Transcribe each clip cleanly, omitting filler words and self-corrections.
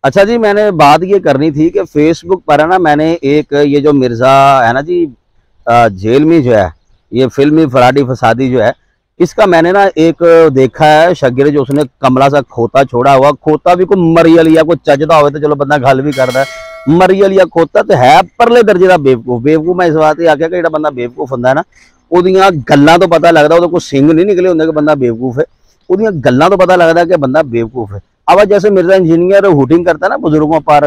अच्छा जी, मैंने बात ये करनी थी कि फेसबुक पर है ना, मैंने एक ये जो मिर्ज़ा है ना जी, जेल में जो है, ये फिल्मी फराडी फसादी जो है, इसका मैंने ना एक देखा है शगिर, जो उसने कमला सा खोता छोड़ा हुआ, खोता भी कोई मरियलिया कोई चजदा हो तो चलो बंदा गल भी करता है, मरियलिया खोता तो है परले दर्जे का बेवकूफ। बेवकूफ मैं इस बात आख्या कि जो बंदा बेवकूफ होंगे ना, ਉਹਦੀਆਂ ਗੱਲਾਂ ਤੋਂ पता लगता, ਉਹਦੇ कोई सिंह नहीं निकले होंगे कि बंदा बेवकूफ है, ਉਹਦੀਆਂ ਗੱਲਾਂ ਤੋਂ पता लगता कि बंदा बेवकूफ है। अब जैसे मिर्जा इंजीनियर हुटिंग करता है ना बुजुर्गों पर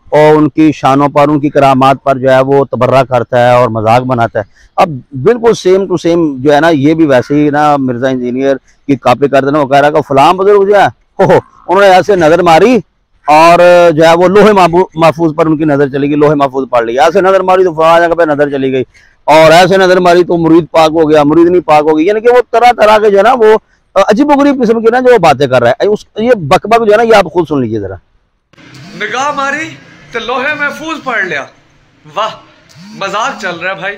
और उनकी शानों पर, उनकी करामात पर जो है वो तबर्रा करता है और मजाक बनाता है, अब बिल्कुल सेम टू सेम जो है ना, ये भी वैसे ही ना मिर्जा इंजीनियर की कॉपी कर देना। वो कह रहा है कि फलाम बुजुर्ग जो है हो उन्होंने ऐसे नजर मारी और जो है वो लोहे महफूज पर उनकी नजर चली गई, लोहे महफूज पढ़ लिया, ऐसे नजर मारी तो फलां जगह पे नजर चली गई, और ऐसे नजर मारी तो मुरीद पाक हो गया, मुरीद नहीं पाक हो गई। यानी कि वो तरह तरह के जो है ना वो अजीब गरीब किस्म की ना जो बातें कर रहा है, उस ये बकबक जो है ना, ये आप खुद सुन लीजिए जरा। निगाह मारी तो लोहे महफूज पढ़ लिया, वाह मजाक चल रहा है भाई।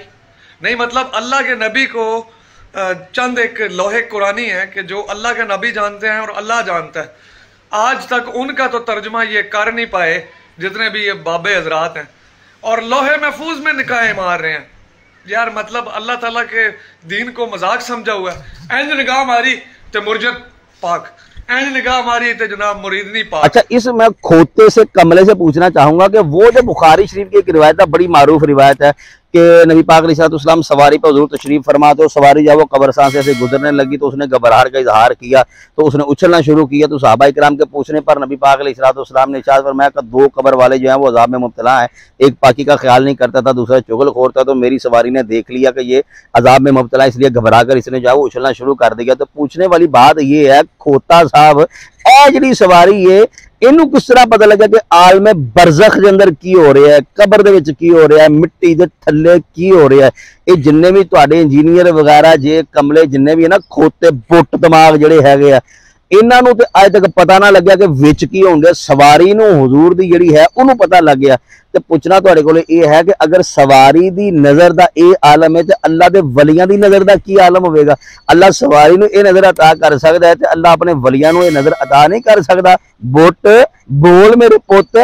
नहीं मतलब अल्लाह के नबी को चंद एक लोहे कुरानी है कि जो अल्लाह के नबी जानते हैं और अल्लाह जानता है, आज तक उनका तो तर्जुमा ये कर नहीं पाए जितने भी ये बाबे हजरात हैं, और लोहे महफूज में निकाहें मार रहे हैं यार। मतलब अल्लाह ताला के दीन को मजाक समझा हुआ है। इंज निगाह मारी तो मुर्जत पाक, इंज निगाह मारी तो जनाब मुरीद नहीं पाक। अच्छा, इस मैं खोते से कमले से पूछना चाहूंगा कि वो जो बुखारी शरीफ की एक रिवायत है, बड़ी मारूफ रिवायत है कि नबी पाक अलैहिस्सलाम सवारी पर हुजूर तशरीफ फरमा, तो सवारी जब वो कब्रस्तान से ऐसे गुजरने लगी तो उसने घबराहट का इजहार किया, तो उसने उछलना शुरू किया। तो सहाबा इकराम के पूछने पर नबी पाक अलैहिस्सलाम ने इरशाद फरमाया कि दो कब्र वाले जो हैं वो अजाब में मुब्तला हैं, एक पाकी का ख्याल नहीं करता था, दूसरा चुगलखोर था। तो मेरी सवारी ने देख लिया कि ये अजाब में मुब्तला है, इसलिए घबरा कर इसने जो है वो उछलना शुरू कर दिया। तो पूछने वाली बात ये है, खोता साहब ए जी सवारी ये इनू किस तरह पता लगा कि आलम बरज़ख के अंदर की हो रहा है, कबर दे विच की हो रहा है, मिट्टी दे थल्ले की हो रहा है। ये जिन्ने भी तुहाडे इंजीनियर वगैरह जे कमले जिन्ने भी है ना खोते बुट दिमाग जिहड़े हैगे आ, इन्हां नूं ते अज तक पता ना लग्या कि विच की होंदे। सवारी नूं हुजूर दी जिहड़ी है उन्होंने पता लग गया। तो पूछना तुहाडे कोल यह है कि अगर सवारी दी नज़र दा ये आलम है तो अल्लाह दे वलियां दी नज़र दा की आलम होवेगा। अल्लाह सवारी नूं ये नज़र अता कर सकदा है तो अल्लाह अपने वलियां नूं ये नज़र अता नहीं कर सकदा। बुट बोल मेरे पुत।